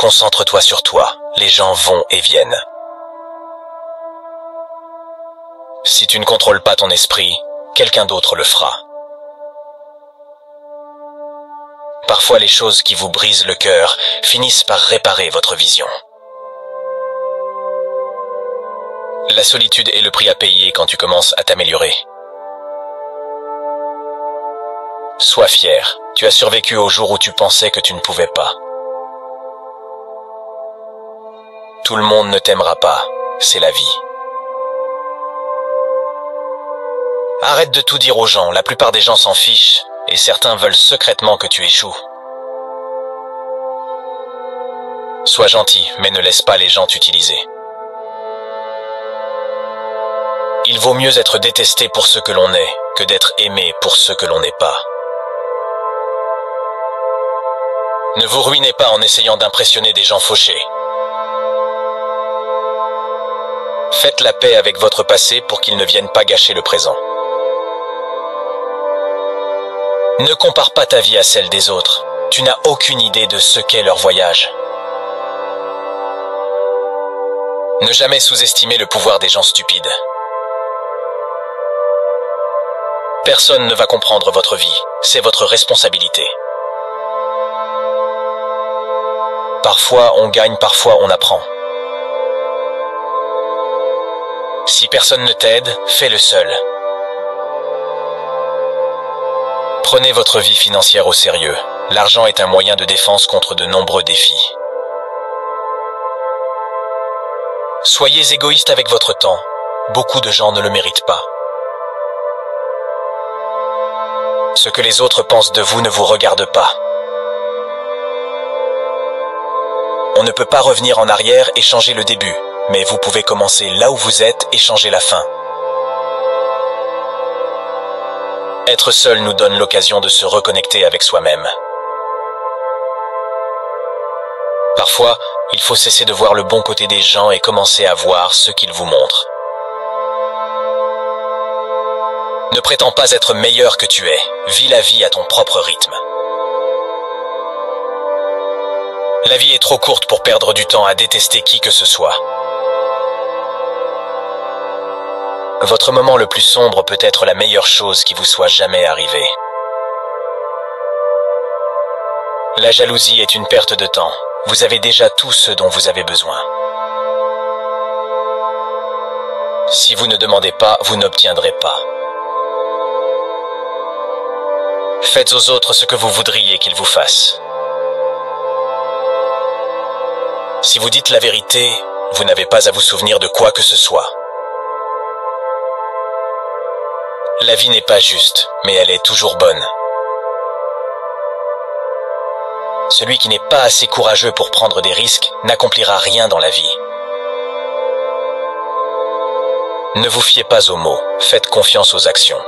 Concentre-toi sur toi, les gens vont et viennent. Si tu ne contrôles pas ton esprit, quelqu'un d'autre le fera. Parfois les choses qui vous brisent le cœur finissent par réparer votre vision. La solitude est le prix à payer quand tu commences à t'améliorer. Sois fier, tu as survécu au jour où tu pensais que tu ne pouvais pas. Tout le monde ne t'aimera pas, c'est la vie. Arrête de tout dire aux gens, la plupart des gens s'en fichent, et certains veulent secrètement que tu échoues. Sois gentil, mais ne laisse pas les gens t'utiliser. Il vaut mieux être détesté pour ce que l'on est, que d'être aimé pour ce que l'on n'est pas. Ne vous ruinez pas en essayant d'impressionner des gens fauchés. Faites la paix avec votre passé pour qu'il ne vienne pas gâcher le présent. Ne compare pas ta vie à celle des autres. Tu n'as aucune idée de ce qu'est leur voyage. Ne jamais sous-estimer le pouvoir des gens stupides. Personne ne va comprendre votre vie, c'est votre responsabilité. Parfois on gagne, parfois on apprend. Si personne ne t'aide, fais-le seul. Prenez votre vie financière au sérieux. L'argent est un moyen de défense contre de nombreux défis. Soyez égoïste avec votre temps. Beaucoup de gens ne le méritent pas. Ce que les autres pensent de vous ne vous regarde pas. On ne peut pas revenir en arrière et changer le début, mais vous pouvez commencer là où vous êtes et changer la fin. Être seul nous donne l'occasion de se reconnecter avec soi-même. Parfois, il faut cesser de voir le bon côté des gens et commencer à voir ce qu'ils vous montrent. Ne prétends pas être meilleur que tu es. Vis la vie à ton propre rythme. La vie est trop courte pour perdre du temps à détester qui que ce soit. Votre moment le plus sombre peut être la meilleure chose qui vous soit jamais arrivée. La jalousie est une perte de temps. Vous avez déjà tout ce dont vous avez besoin. Si vous ne demandez pas, vous n'obtiendrez pas. Faites aux autres ce que vous voudriez qu'ils vous fassent. Si vous dites la vérité, vous n'avez pas à vous souvenir de quoi que ce soit. La vie n'est pas juste, mais elle est toujours bonne. Celui qui n'est pas assez courageux pour prendre des risques n'accomplira rien dans la vie. Ne vous fiez pas aux mots, faites confiance aux actions.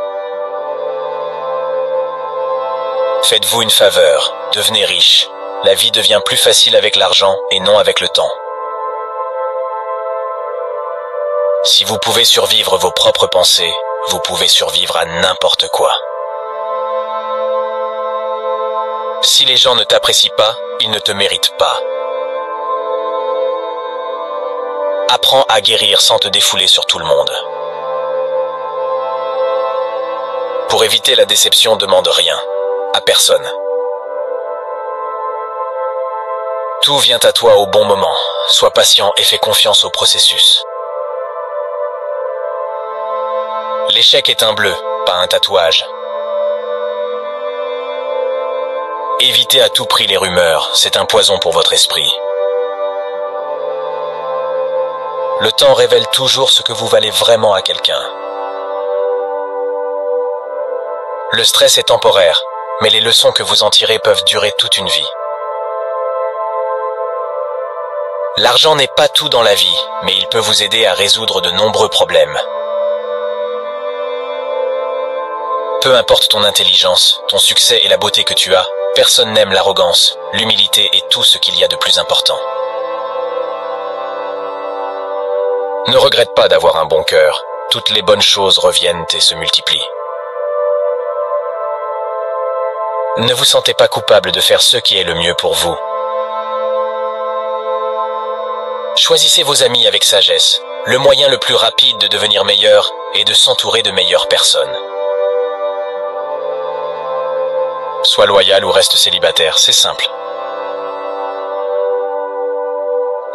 Faites-vous une faveur, devenez riche. La vie devient plus facile avec l'argent et non avec le temps. Si vous pouvez survivre vos propres pensées, vous pouvez survivre à n'importe quoi. Si les gens ne t'apprécient pas, ils ne te méritent pas. Apprends à guérir sans te défouler sur tout le monde. Pour éviter la déception, demande rien, à personne. Tout vient à toi au bon moment. Sois patient et fais confiance au processus. L'échec est un bleu, pas un tatouage. Évitez à tout prix les rumeurs, c'est un poison pour votre esprit. Le temps révèle toujours ce que vous valez vraiment à quelqu'un. Le stress est temporaire, mais les leçons que vous en tirez peuvent durer toute une vie. L'argent n'est pas tout dans la vie, mais il peut vous aider à résoudre de nombreux problèmes. Peu importe ton intelligence, ton succès et la beauté que tu as, personne n'aime l'arrogance, l'humilité et tout ce qu'il y a de plus important. Ne regrette pas d'avoir un bon cœur, toutes les bonnes choses reviennent et se multiplient. Ne vous sentez pas coupable de faire ce qui est le mieux pour vous. Choisissez vos amis avec sagesse. Le moyen le plus rapide de devenir meilleur est de s'entourer de meilleures personnes. Sois loyal ou reste célibataire, c'est simple.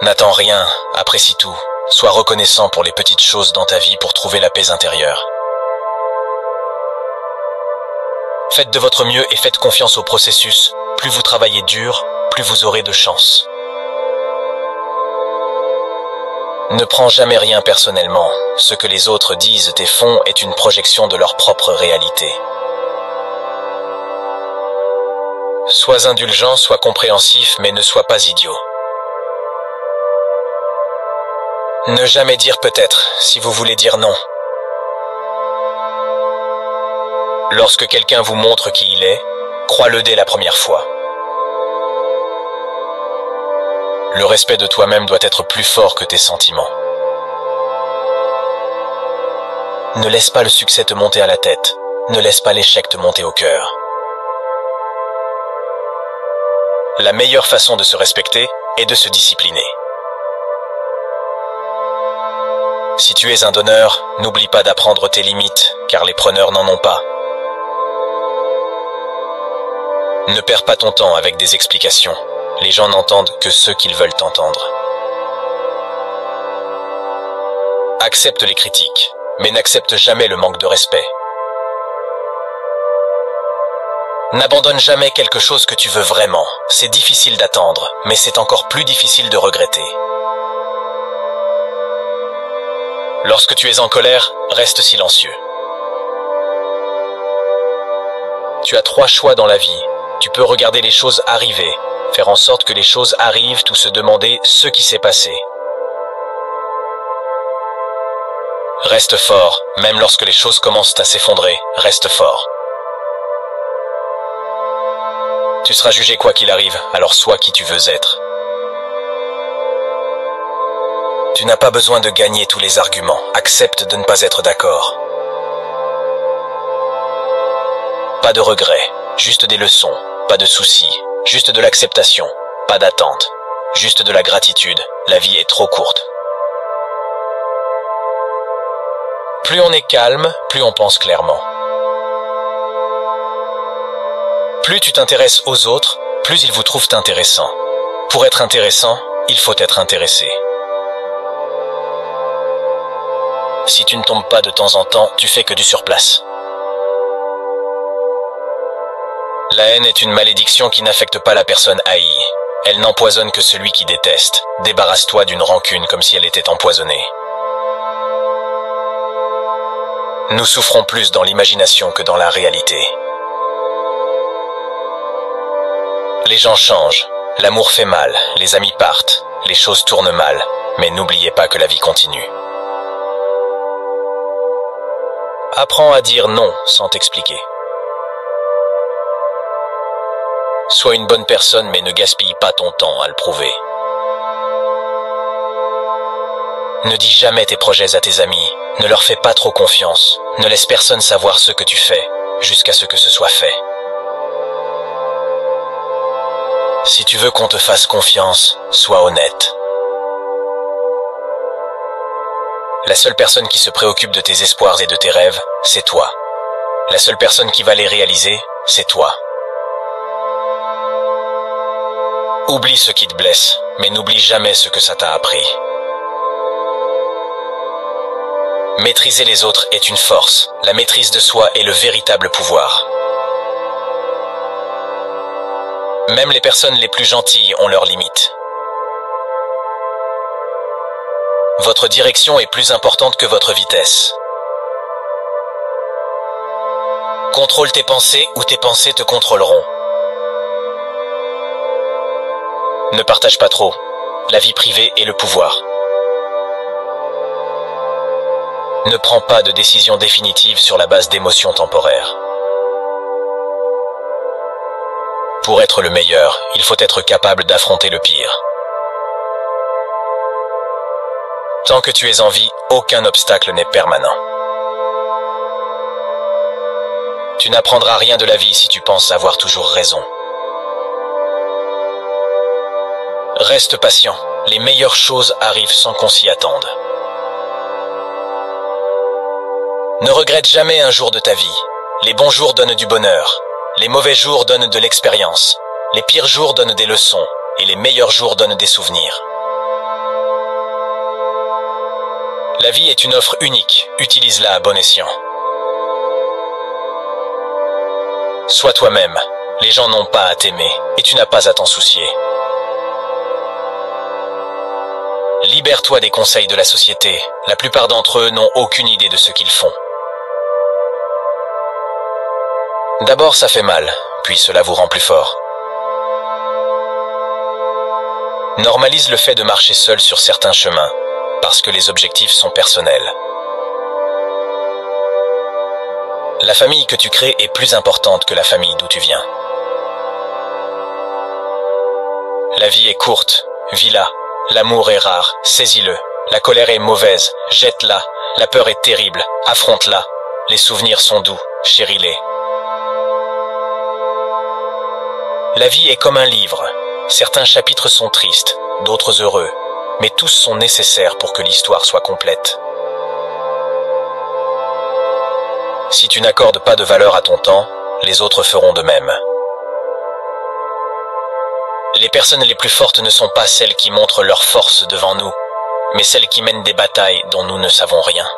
N'attends rien, apprécie tout. Sois reconnaissant pour les petites choses dans ta vie pour trouver la paix intérieure. Faites de votre mieux et faites confiance au processus. Plus vous travaillez dur, plus vous aurez de chance. Ne prends jamais rien personnellement. Ce que les autres disent et font est une projection de leur propre réalité. Sois indulgent, sois compréhensif, mais ne sois pas idiot. Ne jamais dire peut-être, si vous voulez dire non. Lorsque quelqu'un vous montre qui il est, crois-le dès la première fois. Le respect de toi-même doit être plus fort que tes sentiments. Ne laisse pas le succès te monter à la tête. Ne laisse pas l'échec te monter au cœur. La meilleure façon de se respecter est de se discipliner. Si tu es un donneur, n'oublie pas d'apprendre tes limites, car les preneurs n'en ont pas. Ne perds pas ton temps avec des explications. Les gens n'entendent que ce qu'ils veulent entendre. Accepte les critiques, mais n'accepte jamais le manque de respect. N'abandonne jamais quelque chose que tu veux vraiment. C'est difficile d'attendre, mais c'est encore plus difficile de regretter. Lorsque tu es en colère, reste silencieux. Tu as 3 choix dans la vie. Tu peux regarder les choses arriver, faire en sorte que les choses arrivent ou se demander ce qui s'est passé. Reste fort, même lorsque les choses commencent à s'effondrer, reste fort. Tu seras jugé quoi qu'il arrive, alors sois qui tu veux être. Tu n'as pas besoin de gagner tous les arguments, accepte de ne pas être d'accord. Pas de regrets, juste des leçons, pas de soucis, juste de l'acceptation, pas d'attente, juste de la gratitude, la vie est trop courte. Plus on est calme, plus on pense clairement. Plus tu t'intéresses aux autres, plus ils vous trouvent intéressant. Pour être intéressant, il faut être intéressé. Si tu ne tombes pas de temps en temps, tu fais que du surplace. La haine est une malédiction qui n'affecte pas la personne haïe. Elle n'empoisonne que celui qui déteste. Débarrasse-toi d'une rancune comme si elle était empoisonnée. Nous souffrons plus dans l'imagination que dans la réalité. Les gens changent, l'amour fait mal, les amis partent, les choses tournent mal, mais n'oubliez pas que la vie continue. Apprends à dire non sans t'expliquer. Sois une bonne personne mais ne gaspille pas ton temps à le prouver. Ne dis jamais tes projets à tes amis, ne leur fais pas trop confiance, ne laisse personne savoir ce que tu fais, jusqu'à ce que ce soit fait. Si tu veux qu'on te fasse confiance, sois honnête. La seule personne qui se préoccupe de tes espoirs et de tes rêves, c'est toi. La seule personne qui va les réaliser, c'est toi. Oublie ce qui te blesse, mais n'oublie jamais ce que ça t'a appris. Maîtriser les autres est une force. La maîtrise de soi est le véritable pouvoir. Même les personnes les plus gentilles ont leurs limites. Votre direction est plus importante que votre vitesse. Contrôle tes pensées ou tes pensées te contrôleront. Ne partage pas trop. La vie privée est le pouvoir. Ne prends pas de décision définitive sur la base d'émotions temporaires. Pour être le meilleur, il faut être capable d'affronter le pire. Tant que tu es en vie, aucun obstacle n'est permanent. Tu n'apprendras rien de la vie si tu penses avoir toujours raison. Reste patient, les meilleures choses arrivent sans qu'on s'y attende. Ne regrette jamais un jour de ta vie. Les bons jours donnent du bonheur, les mauvais jours donnent de l'expérience, les pires jours donnent des leçons, et les meilleurs jours donnent des souvenirs. La vie est une offre unique, utilise-la à bon escient. Sois toi-même, les gens n'ont pas à t'aimer, et tu n'as pas à t'en soucier. Libère-toi des conseils de la société, la plupart d'entre eux n'ont aucune idée de ce qu'ils font. D'abord ça fait mal, puis cela vous rend plus fort. Normalise le fait de marcher seul sur certains chemins, parce que les objectifs sont personnels. La famille que tu crées est plus importante que la famille d'où tu viens. La vie est courte, vis-la. L'amour est rare, saisis-le. La colère est mauvaise, jette-la. La peur est terrible, affronte-la. Les souvenirs sont doux, chéris-les. La vie est comme un livre. Certains chapitres sont tristes, d'autres heureux, mais tous sont nécessaires pour que l'histoire soit complète. Si tu n'accordes pas de valeur à ton temps, les autres feront de même. Les personnes les plus fortes ne sont pas celles qui montrent leur force devant nous, mais celles qui mènent des batailles dont nous ne savons rien.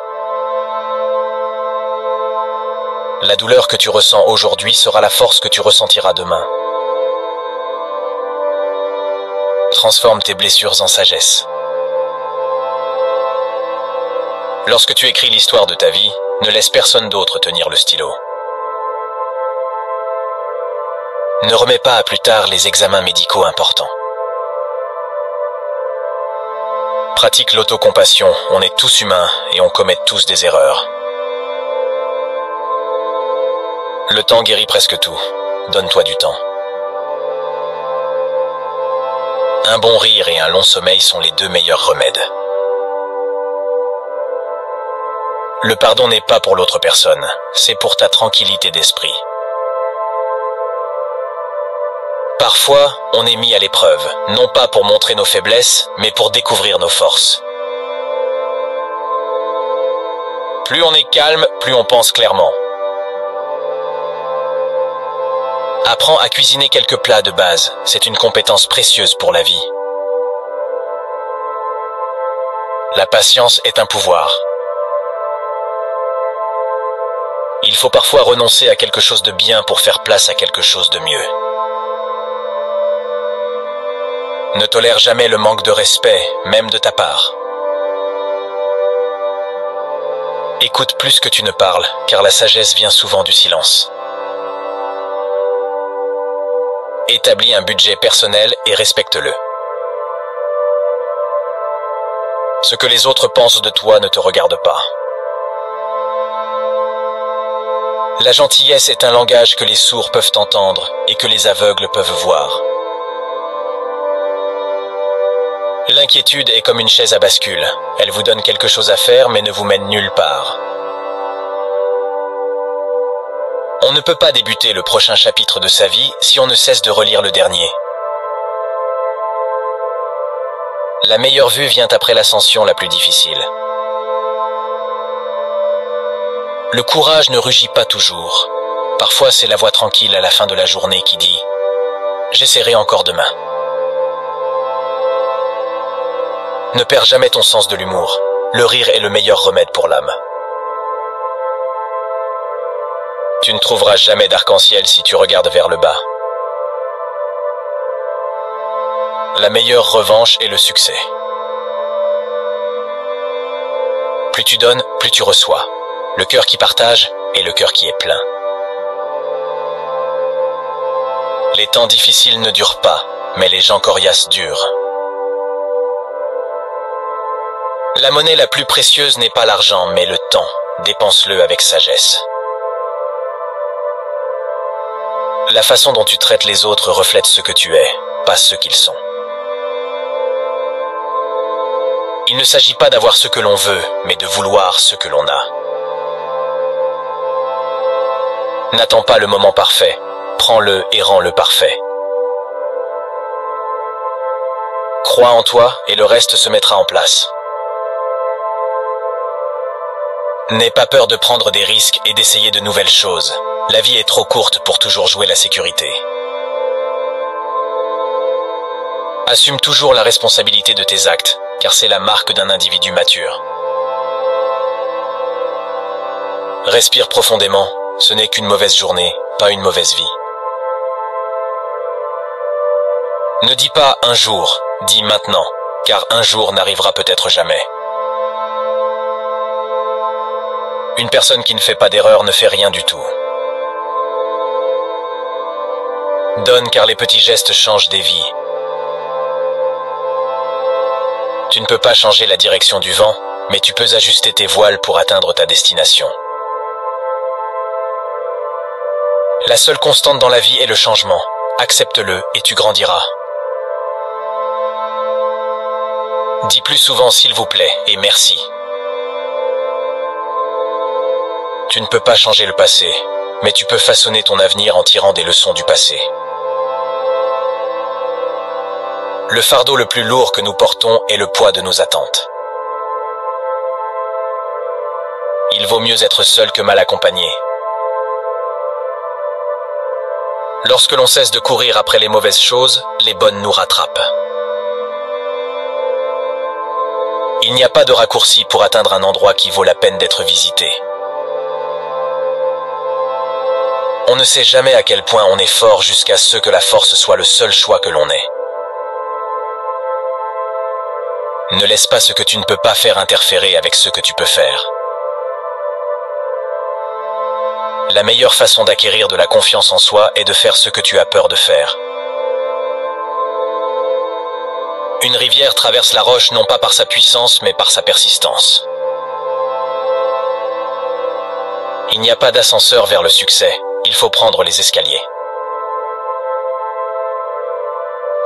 La douleur que tu ressens aujourd'hui sera la force que tu ressentiras demain. Transforme tes blessures en sagesse. Lorsque tu écris l'histoire de ta vie, ne laisse personne d'autre tenir le stylo. Ne remets pas à plus tard les examens médicaux importants. Pratique l'autocompassion, on est tous humains et on commet tous des erreurs. Le temps guérit presque tout, donne-toi du temps. Un bon rire et un long sommeil sont les deux meilleurs remèdes. Le pardon n'est pas pour l'autre personne, c'est pour ta tranquillité d'esprit. Parfois, on est mis à l'épreuve, non pas pour montrer nos faiblesses, mais pour découvrir nos forces. Plus on est calme, plus on pense clairement. Apprends à cuisiner quelques plats de base, c'est une compétence précieuse pour la vie. La patience est un pouvoir. Il faut parfois renoncer à quelque chose de bien pour faire place à quelque chose de mieux. Ne tolère jamais le manque de respect, même de ta part. Écoute plus que tu ne parles, car la sagesse vient souvent du silence. Établis un budget personnel et respecte-le. Ce que les autres pensent de toi ne te regarde pas. La gentillesse est un langage que les sourds peuvent entendre et que les aveugles peuvent voir. L'inquiétude est comme une chaise à bascule. Elle vous donne quelque chose à faire mais ne vous mène nulle part. On ne peut pas débuter le prochain chapitre de sa vie si on ne cesse de relire le dernier. La meilleure vue vient après l'ascension la plus difficile. Le courage ne rugit pas toujours. Parfois c'est la voix tranquille à la fin de la journée qui dit « J'essaierai encore demain ». Ne perds jamais ton sens de l'humour. Le rire est le meilleur remède pour l'âme. Tu ne trouveras jamais d'arc-en-ciel si tu regardes vers le bas. La meilleure revanche est le succès. Plus tu donnes, plus tu reçois. Le cœur qui partage est le cœur qui est plein. Les temps difficiles ne durent pas, mais les gens coriaces durent. La monnaie la plus précieuse n'est pas l'argent, mais le temps. Dépense-le avec sagesse. La façon dont tu traites les autres reflète ce que tu es, pas ce qu'ils sont. Il ne s'agit pas d'avoir ce que l'on veut, mais de vouloir ce que l'on a. N'attends pas le moment parfait, prends-le et rends-le parfait. Crois en toi et le reste se mettra en place. N'aie pas peur de prendre des risques et d'essayer de nouvelles choses. La vie est trop courte pour toujours jouer la sécurité. Assume toujours la responsabilité de tes actes, car c'est la marque d'un individu mature. Respire profondément, ce n'est qu'une mauvaise journée, pas une mauvaise vie. Ne dis pas un jour, dis maintenant, car un jour n'arrivera peut-être jamais. Une personne qui ne fait pas d'erreur ne fait rien du tout. Donne car les petits gestes changent des vies. Tu ne peux pas changer la direction du vent, mais tu peux ajuster tes voiles pour atteindre ta destination. La seule constante dans la vie est le changement. Accepte-le et tu grandiras. Dis plus souvent s'il vous plaît et merci. Tu ne peux pas changer le passé, mais tu peux façonner ton avenir en tirant des leçons du passé. Le fardeau le plus lourd que nous portons est le poids de nos attentes. Il vaut mieux être seul que mal accompagné. Lorsque l'on cesse de courir après les mauvaises choses, les bonnes nous rattrapent. Il n'y a pas de raccourci pour atteindre un endroit qui vaut la peine d'être visité. On ne sait jamais à quel point on est fort jusqu'à ce que la force soit le seul choix que l'on ait. Ne laisse pas ce que tu ne peux pas faire interférer avec ce que tu peux faire. La meilleure façon d'acquérir de la confiance en soi est de faire ce que tu as peur de faire. Une rivière traverse la roche non pas par sa puissance, mais par sa persistance. Il n'y a pas d'ascenseur vers le succès, il faut prendre les escaliers.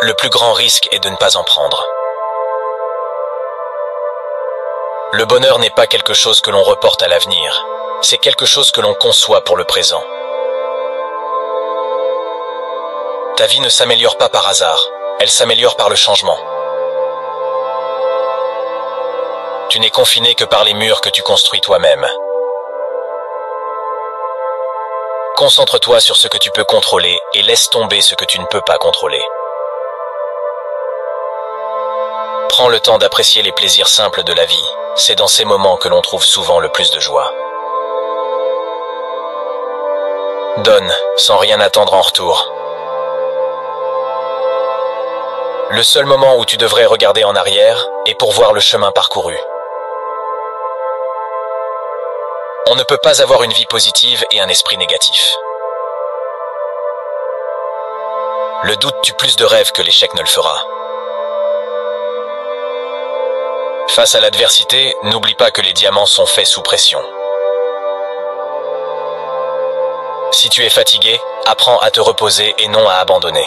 Le plus grand risque est de ne pas en prendre. Le bonheur n'est pas quelque chose que l'on reporte à l'avenir, c'est quelque chose que l'on conçoit pour le présent. Ta vie ne s'améliore pas par hasard, elle s'améliore par le changement. Tu n'es confiné que par les murs que tu construis toi-même. Concentre-toi sur ce que tu peux contrôler et laisse tomber ce que tu ne peux pas contrôler. Prends le temps d'apprécier les plaisirs simples de la vie. C'est dans ces moments que l'on trouve souvent le plus de joie. Donne, sans rien attendre en retour. Le seul moment où tu devrais regarder en arrière est pour voir le chemin parcouru. On ne peut pas avoir une vie positive et un esprit négatif. Le doute tue plus de rêves que l'échec ne le fera. Face à l'adversité, n'oublie pas que les diamants sont faits sous pression. Si tu es fatigué, apprends à te reposer et non à abandonner.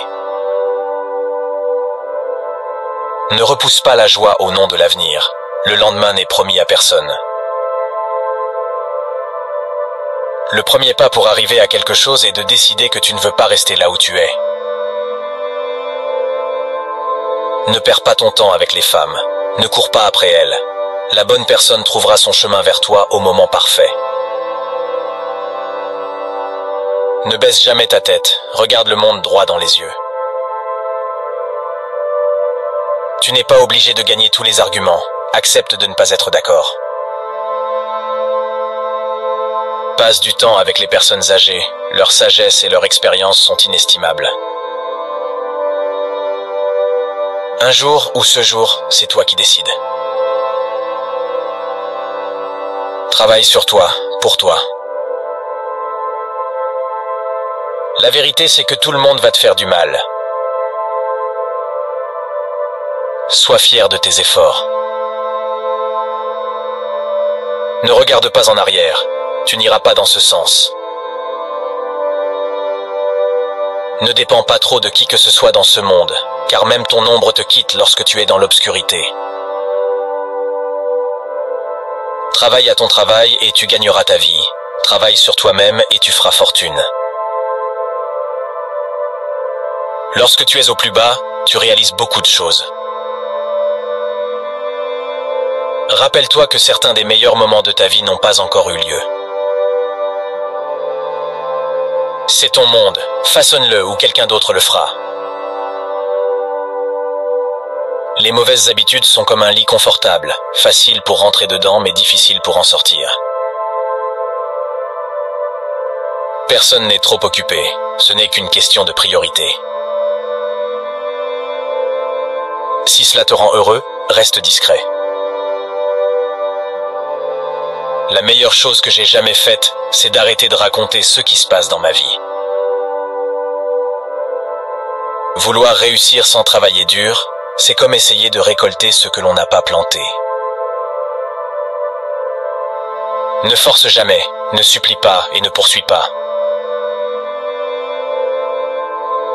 Ne repousse pas la joie au nom de l'avenir. Le lendemain n'est promis à personne. Le premier pas pour arriver à quelque chose est de décider que tu ne veux pas rester là où tu es. Ne perds pas ton temps avec les femmes. Ne cours pas après elles. La bonne personne trouvera son chemin vers toi au moment parfait. Ne baisse jamais ta tête. Regarde le monde droit dans les yeux. Tu n'es pas obligé de gagner tous les arguments. Accepte de ne pas être d'accord. Passe du temps avec les personnes âgées. Leur sagesse et leur expérience sont inestimables. Un jour ou ce jour, c'est toi qui décides. Travaille sur toi, pour toi. La vérité, c'est que tout le monde va te faire du mal. Sois fier de tes efforts. Ne regarde pas en arrière, tu n'iras pas dans ce sens. Ne dépends pas trop de qui que ce soit dans ce monde, car même ton ombre te quitte lorsque tu es dans l'obscurité. Travaille à ton travail et tu gagneras ta vie. Travaille sur toi-même et tu feras fortune. Lorsque tu es au plus bas, tu réalises beaucoup de choses. Rappelle-toi que certains des meilleurs moments de ta vie n'ont pas encore eu lieu. C'est ton monde, façonne-le ou quelqu'un d'autre le fera. Les mauvaises habitudes sont comme un lit confortable, facile pour rentrer dedans mais difficile pour en sortir. Personne n'est trop occupé, ce n'est qu'une question de priorité. Si cela te rend heureux, reste discret. La meilleure chose que j'ai jamais faite, c'est d'arrêter de raconter ce qui se passe dans ma vie. Vouloir réussir sans travailler dur, c'est comme essayer de récolter ce que l'on n'a pas planté. Ne force jamais, ne supplie pas et ne poursuis pas.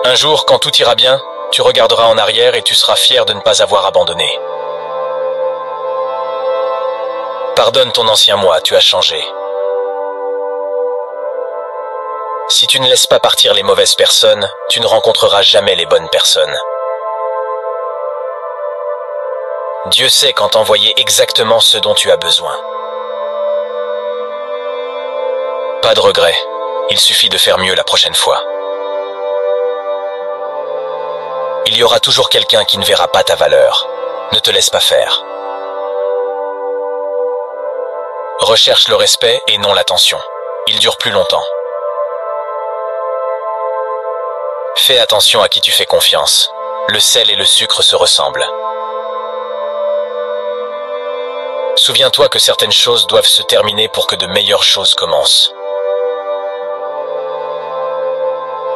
Un jour, quand tout ira bien, tu regarderas en arrière et tu seras fier de ne pas avoir abandonné. Pardonne ton ancien moi, tu as changé. Si tu ne laisses pas partir les mauvaises personnes, tu ne rencontreras jamais les bonnes personnes. Dieu sait quand t'envoyer exactement ce dont tu as besoin. Pas de regret, il suffit de faire mieux la prochaine fois. Il y aura toujours quelqu'un qui ne verra pas ta valeur. Ne te laisse pas faire. Recherche le respect et non l'attention. Il dure plus longtemps. Fais attention à qui tu fais confiance. Le sel et le sucre se ressemblent. Souviens-toi que certaines choses doivent se terminer pour que de meilleures choses commencent.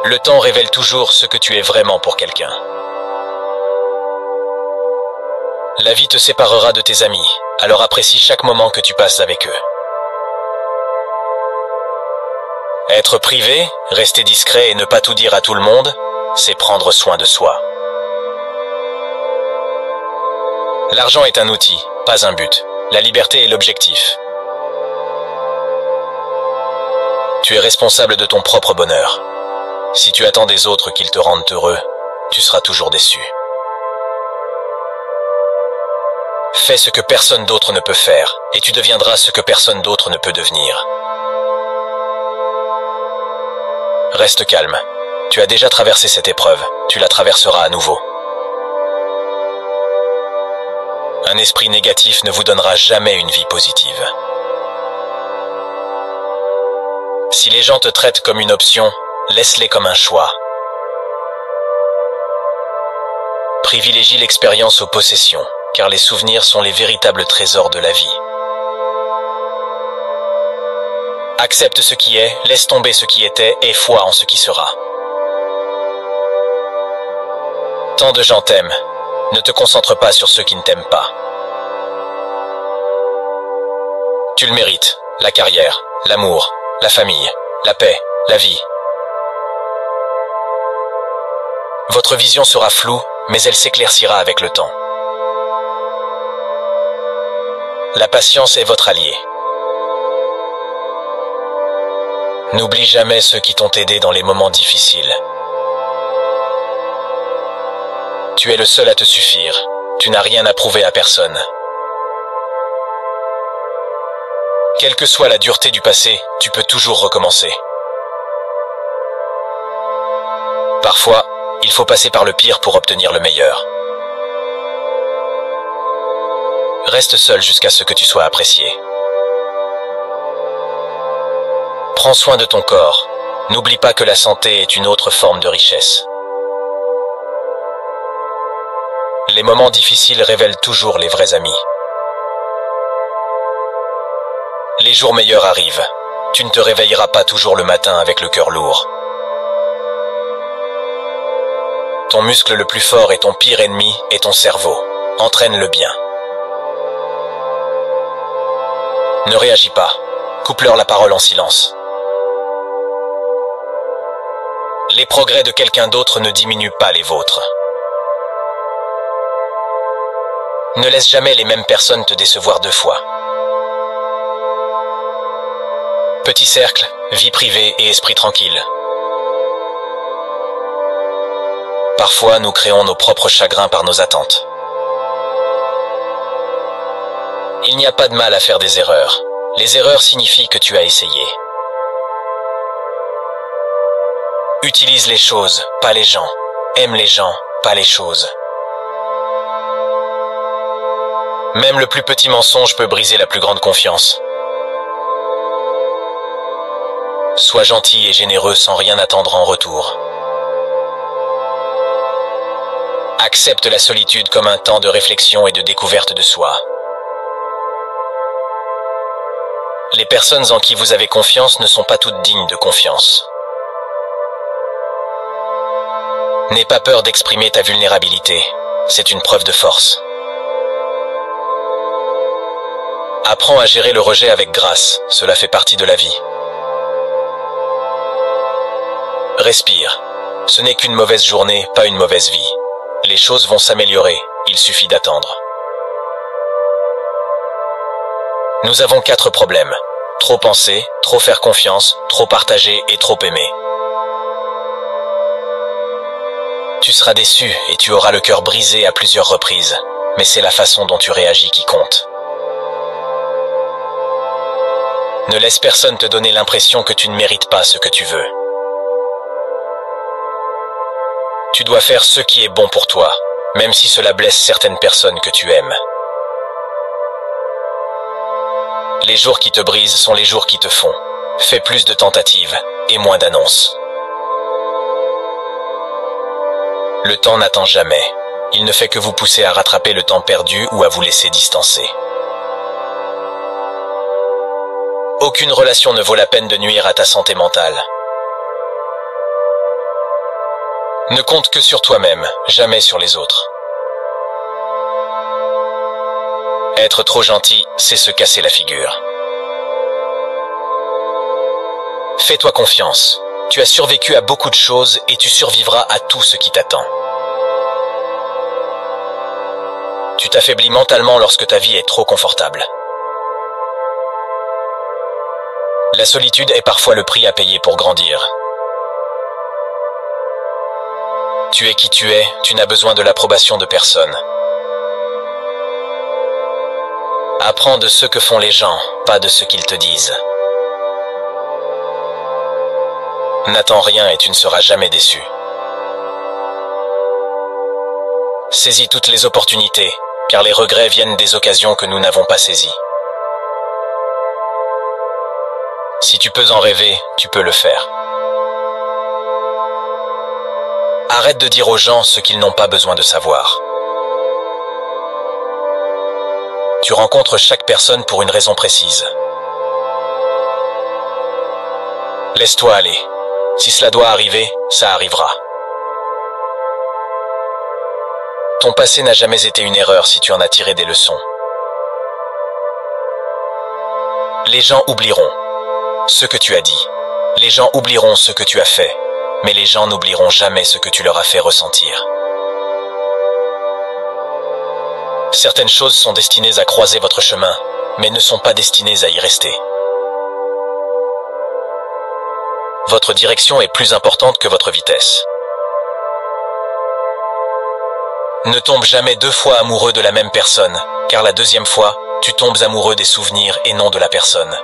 Le temps révèle toujours ce que tu es vraiment pour quelqu'un. La vie te séparera de tes amis, alors apprécie chaque moment que tu passes avec eux. Être privé, rester discret et ne pas tout dire à tout le monde, c'est prendre soin de soi. L'argent est un outil, pas un but. La liberté est l'objectif. Tu es responsable de ton propre bonheur. Si tu attends des autres qu'ils te rendent heureux, tu seras toujours déçu. Fais ce que personne d'autre ne peut faire, et tu deviendras ce que personne d'autre ne peut devenir. Reste calme. Tu as déjà traversé cette épreuve, tu la traverseras à nouveau. Un esprit négatif ne vous donnera jamais une vie positive. Si les gens te traitent comme une option, laisse-les comme un choix. Privilégie l'expérience aux possessions, car les souvenirs sont les véritables trésors de la vie. Accepte ce qui est, laisse tomber ce qui était et foi en ce qui sera. Tant de gens t'aiment, ne te concentre pas sur ceux qui ne t'aiment pas. Tu le mérites, la carrière, l'amour, la famille, la paix, la vie. Votre vision sera floue, mais elle s'éclaircira avec le temps. La patience est votre allié. N'oublie jamais ceux qui t'ont aidé dans les moments difficiles. Tu es le seul à te suffire. Tu n'as rien à prouver à personne. Quelle que soit la dureté du passé, tu peux toujours recommencer. Parfois, il faut passer par le pire pour obtenir le meilleur. Reste seul jusqu'à ce que tu sois apprécié. Prends soin de ton corps. N'oublie pas que la santé est une autre forme de richesse. Les moments difficiles révèlent toujours les vrais amis. Les jours meilleurs arrivent. Tu ne te réveilleras pas toujours le matin avec le cœur lourd. Ton muscle le plus fort et ton pire ennemi est ton cerveau. Entraîne-le bien. Ne réagis pas. Coupe-leur la parole en silence. Les progrès de quelqu'un d'autre ne diminuent pas les vôtres. Ne laisse jamais les mêmes personnes te décevoir deux fois. Petit cercle, vie privée et esprit tranquille. Parfois, nous créons nos propres chagrins par nos attentes. Il n'y a pas de mal à faire des erreurs. Les erreurs signifient que tu as essayé. Utilise les choses, pas les gens. Aime les gens, pas les choses. Même le plus petit mensonge peut briser la plus grande confiance. Sois gentil et généreux sans rien attendre en retour. Accepte la solitude comme un temps de réflexion et de découverte de soi. Les personnes en qui vous avez confiance ne sont pas toutes dignes de confiance. N'aie pas peur d'exprimer ta vulnérabilité, c'est une preuve de force. Apprends à gérer le rejet avec grâce, cela fait partie de la vie. Respire, ce n'est qu'une mauvaise journée, pas une mauvaise vie. Les choses vont s'améliorer, il suffit d'attendre. Nous avons 4 problèmes. Trop penser, trop faire confiance, trop partager et trop aimer. Tu seras déçu et tu auras le cœur brisé à plusieurs reprises, mais c'est la façon dont tu réagis qui compte. Ne laisse personne te donner l'impression que tu ne mérites pas ce que tu veux. Tu dois faire ce qui est bon pour toi, même si cela blesse certaines personnes que tu aimes. Les jours qui te brisent sont les jours qui te font. Fais plus de tentatives et moins d'annonces. Le temps n'attend jamais. Il ne fait que vous pousser à rattraper le temps perdu ou à vous laisser distancer. Aucune relation ne vaut la peine de nuire à ta santé mentale. Ne compte que sur toi-même, jamais sur les autres. Être trop gentil, c'est se casser la figure. Fais-toi confiance. Tu as survécu à beaucoup de choses et tu survivras à tout ce qui t'attend. Tu t'affaiblis mentalement lorsque ta vie est trop confortable. La solitude est parfois le prix à payer pour grandir. Tu es qui tu es, tu n'as besoin de l'approbation de personne. Apprends de ce que font les gens, pas de ce qu'ils te disent. N'attends rien et tu ne seras jamais déçu. Saisis toutes les opportunités, car les regrets viennent des occasions que nous n'avons pas saisies. Si tu peux en rêver, tu peux le faire. Arrête de dire aux gens ce qu'ils n'ont pas besoin de savoir. Tu rencontres chaque personne pour une raison précise. Laisse-toi aller. Si cela doit arriver, ça arrivera. Ton passé n'a jamais été une erreur si tu en as tiré des leçons. Les gens oublieront ce que tu as dit. Les gens oublieront ce que tu as fait. Mais les gens n'oublieront jamais ce que tu leur as fait ressentir. Certaines choses sont destinées à croiser votre chemin, mais ne sont pas destinées à y rester. Votre direction est plus importante que votre vitesse. Ne tombe jamais 2 fois amoureux de la même personne, car la deuxième fois, tu tombes amoureux des souvenirs et non de la personne.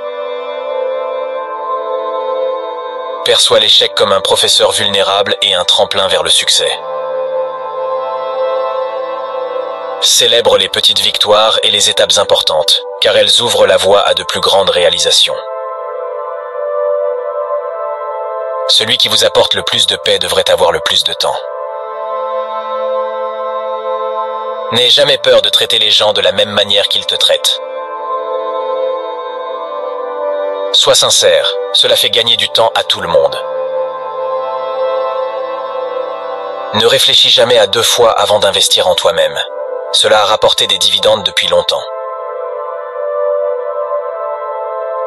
Perçois l'échec comme un professeur vulnérable et un tremplin vers le succès. Célèbre les petites victoires et les étapes importantes, car elles ouvrent la voie à de plus grandes réalisations. Celui qui vous apporte le plus de paix devrait avoir le plus de temps. N'aie jamais peur de traiter les gens de la même manière qu'ils te traitent. Sois sincère, cela fait gagner du temps à tout le monde. Ne réfléchis jamais à 2 fois avant d'investir en toi-même. Cela a rapporté des dividendes depuis longtemps.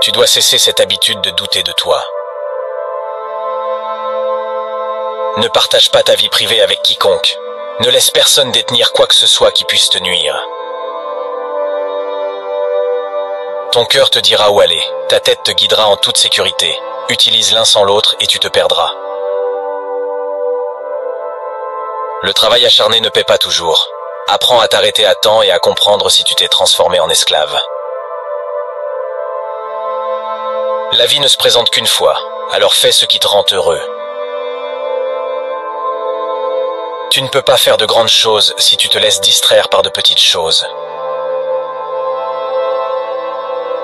Tu dois cesser cette habitude de douter de toi. Ne partage pas ta vie privée avec quiconque. Ne laisse personne détenir quoi que ce soit qui puisse te nuire. Ton cœur te dira où aller, ta tête te guidera en toute sécurité. Utilise l'un sans l'autre et tu te perdras. Le travail acharné ne paie pas toujours. Apprends à t'arrêter à temps et à comprendre si tu t'es transformé en esclave. La vie ne se présente qu'une fois, alors fais ce qui te rend heureux. Tu ne peux pas faire de grandes choses si tu te laisses distraire par de petites choses.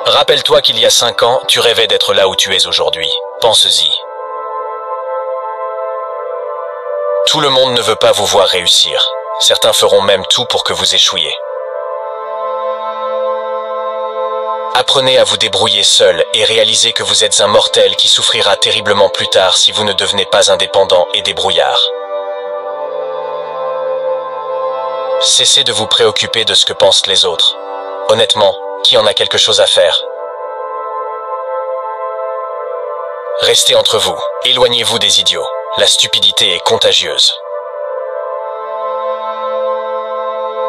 Rappelle-toi qu'il y a 5 ans, tu rêvais d'être là où tu es aujourd'hui. Pense-y. Tout le monde ne veut pas vous voir réussir. Certains feront même tout pour que vous échouiez. Apprenez à vous débrouiller seul et réalisez que vous êtes un mortel qui souffrira terriblement plus tard si vous ne devenez pas indépendant et débrouillard. Cessez de vous préoccuper de ce que pensent les autres. Honnêtement, qui en a quelque chose à faire? Restez entre vous, éloignez-vous des idiots. La stupidité est contagieuse.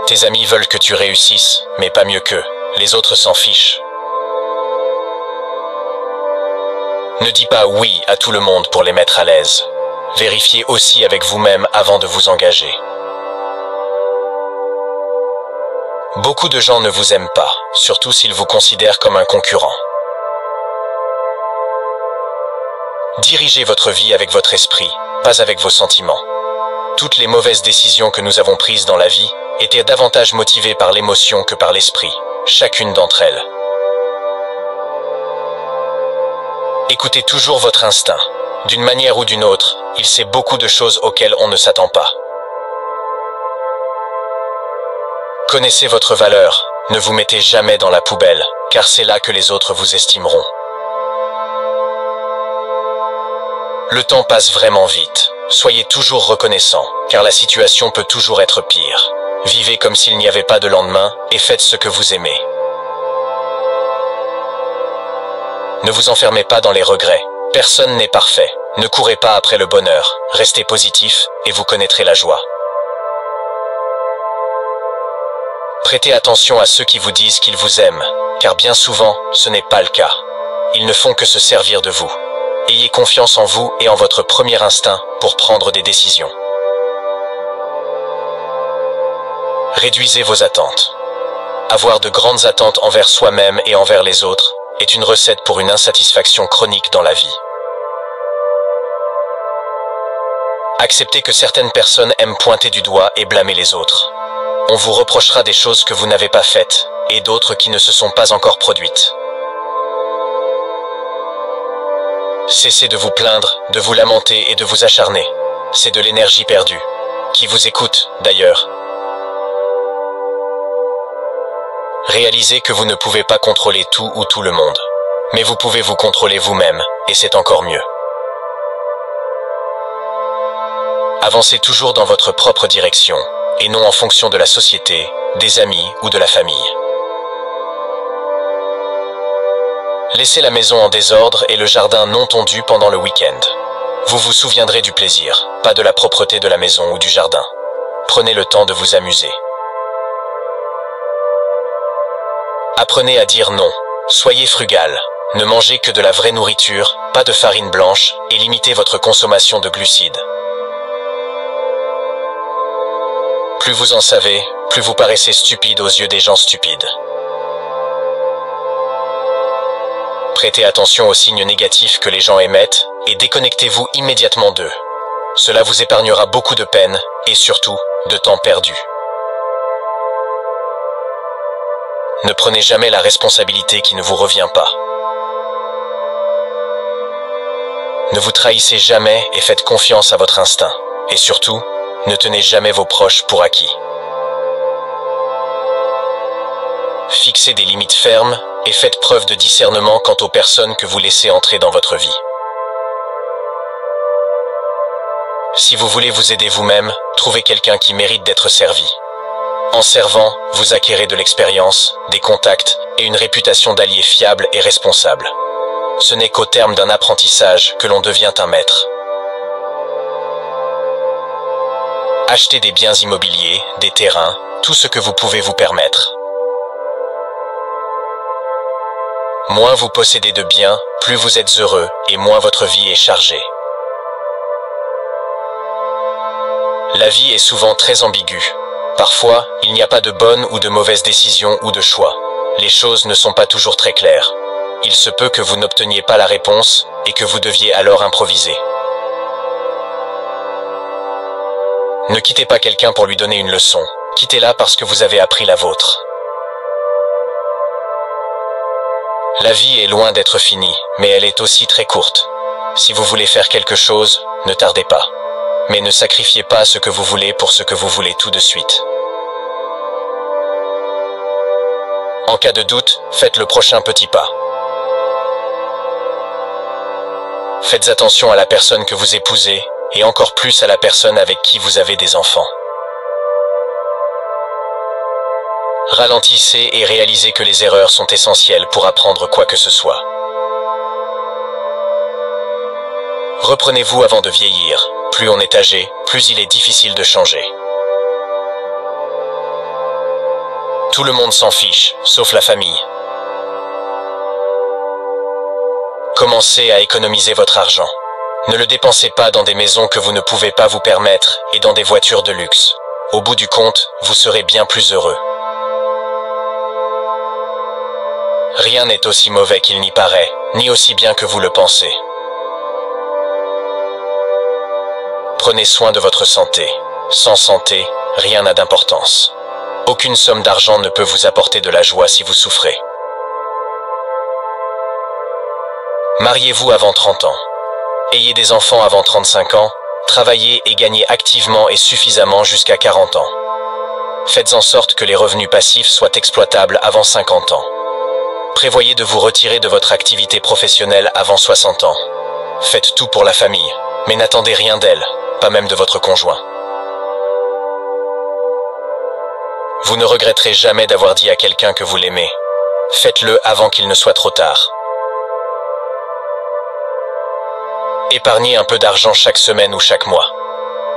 Tes amis veulent que tu réussisses, mais pas mieux qu'eux. Les autres s'en fichent. Ne dis pas oui à tout le monde pour les mettre à l'aise. Vérifiez aussi avec vous-même avant de vous engager. Beaucoup de gens ne vous aiment pas, surtout s'ils vous considèrent comme un concurrent. Dirigez votre vie avec votre esprit, pas avec vos sentiments. Toutes les mauvaises décisions que nous avons prises dans la vie étaient davantage motivées par l'émotion que par l'esprit, chacune d'entre elles. Écoutez toujours votre instinct. D'une manière ou d'une autre, il sait beaucoup de choses auxquelles on ne s'attend pas. Connaissez votre valeur, ne vous mettez jamais dans la poubelle, car c'est là que les autres vous estimeront. Le temps passe vraiment vite. Soyez toujours reconnaissant, car la situation peut toujours être pire. Vivez comme s'il n'y avait pas de lendemain et faites ce que vous aimez. Ne vous enfermez pas dans les regrets. Personne n'est parfait. Ne courez pas après le bonheur. Restez positif et vous connaîtrez la joie. Prêtez attention à ceux qui vous disent qu'ils vous aiment, car bien souvent, ce n'est pas le cas. Ils ne font que se servir de vous. Ayez confiance en vous et en votre premier instinct pour prendre des décisions. Réduisez vos attentes. Avoir de grandes attentes envers soi-même et envers les autres est une recette pour une insatisfaction chronique dans la vie. Acceptez que certaines personnes aiment pointer du doigt et blâmer les autres. On vous reprochera des choses que vous n'avez pas faites et d'autres qui ne se sont pas encore produites. Cessez de vous plaindre, de vous lamenter et de vous acharner. C'est de l'énergie perdue. Qui vous écoute, d'ailleurs? Réalisez que vous ne pouvez pas contrôler tout ou tout le monde. Mais vous pouvez vous contrôler vous-même, et c'est encore mieux. Avancez toujours dans votre propre direction, et non en fonction de la société, des amis ou de la famille. Laissez la maison en désordre et le jardin non tondu pendant le week-end. Vous vous souviendrez du plaisir, pas de la propreté de la maison ou du jardin. Prenez le temps de vous amuser. Apprenez à dire non. Soyez frugal. Ne mangez que de la vraie nourriture, pas de farine blanche, et limitez votre consommation de glucides. Plus vous en savez, plus vous paraissez stupide aux yeux des gens stupides. Prêtez attention aux signes négatifs que les gens émettent et déconnectez-vous immédiatement d'eux. Cela vous épargnera beaucoup de peine et surtout de temps perdu. Ne prenez jamais la responsabilité qui ne vous revient pas. Ne vous trahissez jamais et faites confiance à votre instinct. Et surtout, ne tenez jamais vos proches pour acquis. Fixez des limites fermes et faites preuve de discernement quant aux personnes que vous laissez entrer dans votre vie. Si vous voulez vous aider vous-même, trouvez quelqu'un qui mérite d'être servi. En servant, vous acquérez de l'expérience, des contacts et une réputation d'allié fiable et responsable. Ce n'est qu'au terme d'un apprentissage que l'on devient un maître. Achetez des biens immobiliers, des terrains, tout ce que vous pouvez vous permettre. Moins vous possédez de biens, plus vous êtes heureux et moins votre vie est chargée. La vie est souvent très ambiguë. Parfois, il n'y a pas de bonne ou de mauvaise décision ou de choix. Les choses ne sont pas toujours très claires. il se peut que vous n'obteniez pas la réponse et que vous deviez alors improviser. Ne quittez pas quelqu'un pour lui donner une leçon, quittez-la parce que vous avez appris la vôtre. La vie est loin d'être finie, mais elle est aussi très courte. Si vous voulez faire quelque chose, ne tardez pas. Mais ne sacrifiez pas ce que vous voulez pour ce que vous voulez tout de suite. En cas de doute, faites le prochain petit pas. Faites attention à la personne que vous épousez, et encore plus à la personne avec qui vous avez des enfants. Ralentissez et réalisez que les erreurs sont essentielles pour apprendre quoi que ce soit. Reprenez-vous avant de vieillir. Plus on est âgé, plus il est difficile de changer. Tout le monde s'en fiche, sauf la famille. Commencez à économiser votre argent. Ne le dépensez pas dans des maisons que vous ne pouvez pas vous permettre et dans des voitures de luxe. Au bout du compte, vous serez bien plus heureux. Rien n'est aussi mauvais qu'il n'y paraît, ni aussi bien que vous le pensez. Prenez soin de votre santé. Sans santé, rien n'a d'importance. Aucune somme d'argent ne peut vous apporter de la joie si vous souffrez. Mariez-vous avant 30 ans. Ayez des enfants avant 35 ans, travaillez et gagnez activement et suffisamment jusqu'à 40 ans. Faites en sorte que les revenus passifs soient exploitables avant 50 ans. Prévoyez de vous retirer de votre activité professionnelle avant 60 ans. Faites tout pour la famille, mais n'attendez rien d'elle, pas même de votre conjoint. Vous ne regretterez jamais d'avoir dit à quelqu'un que vous l'aimez. Faites-le avant qu'il ne soit trop tard. Épargnez un peu d'argent chaque semaine ou chaque mois.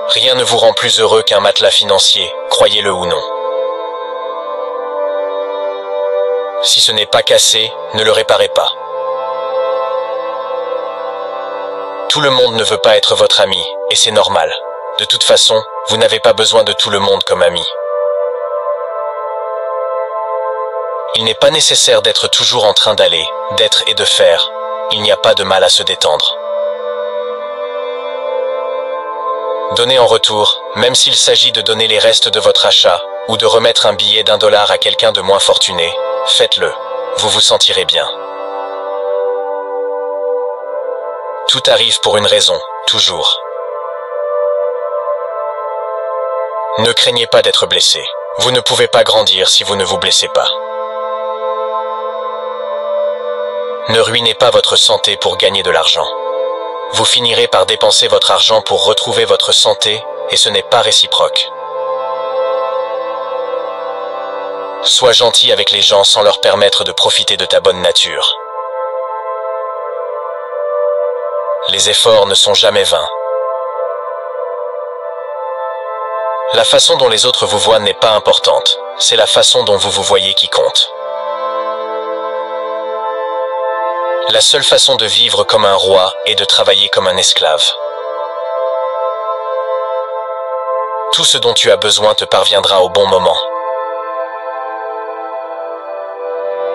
Rien ne vous rend plus heureux qu'un matelas financier, croyez-le ou non. Si ce n'est pas cassé, ne le réparez pas. Tout le monde ne veut pas être votre ami, et c'est normal. De toute façon, vous n'avez pas besoin de tout le monde comme ami. Il n'est pas nécessaire d'être toujours en train d'aller, d'être et de faire. Il n'y a pas de mal à se détendre. Donnez en retour, même s'il s'agit de donner les restes de votre achat, ou de remettre un billet d'1 $ à quelqu'un de moins fortuné, faites-le. Vous vous sentirez bien. Tout arrive pour une raison, toujours. Ne craignez pas d'être blessé. Vous ne pouvez pas grandir si vous ne vous blessez pas. Ne ruinez pas votre santé pour gagner de l'argent. Vous finirez par dépenser votre argent pour retrouver votre santé, et ce n'est pas réciproque. Sois gentil avec les gens sans leur permettre de profiter de ta bonne nature. Les efforts ne sont jamais vains. La façon dont les autres vous voient n'est pas importante, c'est la façon dont vous vous voyez qui compte. La seule façon de vivre comme un roi est de travailler comme un esclave. Tout ce dont tu as besoin te parviendra au bon moment.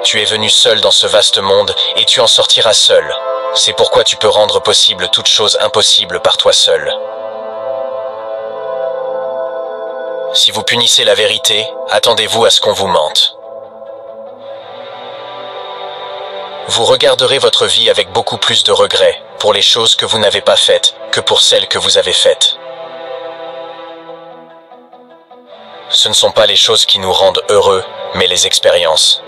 Tu es venu seul dans ce vaste monde et tu en sortiras seul. C'est pourquoi tu peux rendre possible toute chose impossible par toi seul. Si vous punissez la vérité, attendez-vous à ce qu'on vous mente. Vous regarderez votre vie avec beaucoup plus de regrets pour les choses que vous n'avez pas faites que pour celles que vous avez faites. Ce ne sont pas les choses qui nous rendent heureux, mais les expériences.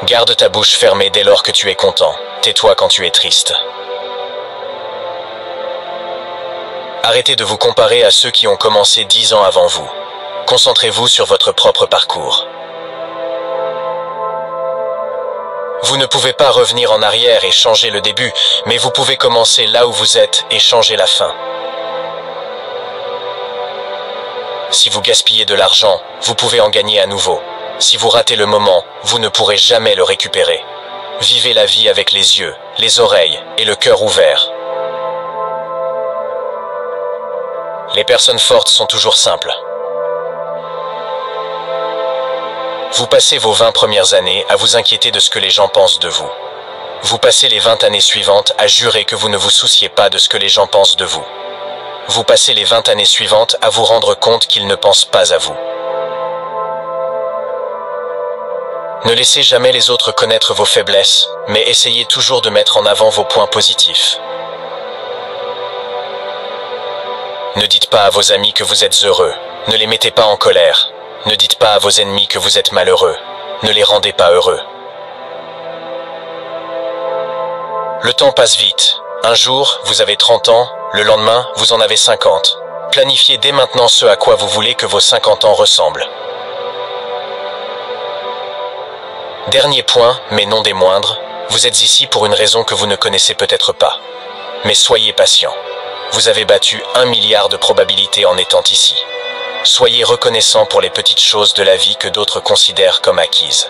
Garde ta bouche fermée dès lors que tu es content. Tais-toi quand tu es triste. Arrêtez de vous comparer à ceux qui ont commencé 10 ans avant vous. Concentrez-vous sur votre propre parcours. Vous ne pouvez pas revenir en arrière et changer le début, mais vous pouvez commencer là où vous êtes et changer la fin. Si vous gaspillez de l'argent, vous pouvez en gagner à nouveau. Si vous ratez le moment, vous ne pourrez jamais le récupérer. Vivez la vie avec les yeux, les oreilles et le cœur ouverts. Les personnes fortes sont toujours simples. Vous passez vos 20 premières années à vous inquiéter de ce que les gens pensent de vous. Vous passez les 20 années suivantes à jurer que vous ne vous souciez pas de ce que les gens pensent de vous. Vous passez les 20 années suivantes à vous rendre compte qu'ils ne pensent pas à vous. Ne laissez jamais les autres connaître vos faiblesses, mais essayez toujours de mettre en avant vos points positifs. Ne dites pas à vos amis que vous êtes heureux. Ne les mettez pas en colère. Ne dites pas à vos ennemis que vous êtes malheureux. Ne les rendez pas heureux. Le temps passe vite. Un jour, vous avez 30 ans, le lendemain, vous en avez 50. Planifiez dès maintenant ce à quoi vous voulez que vos 50 ans ressemblent. Dernier point, mais non des moindres, vous êtes ici pour une raison que vous ne connaissez peut-être pas. Mais soyez patient. Vous avez battu 1 milliard de probabilités en étant ici. Soyez reconnaissant pour les petites choses de la vie que d'autres considèrent comme acquises.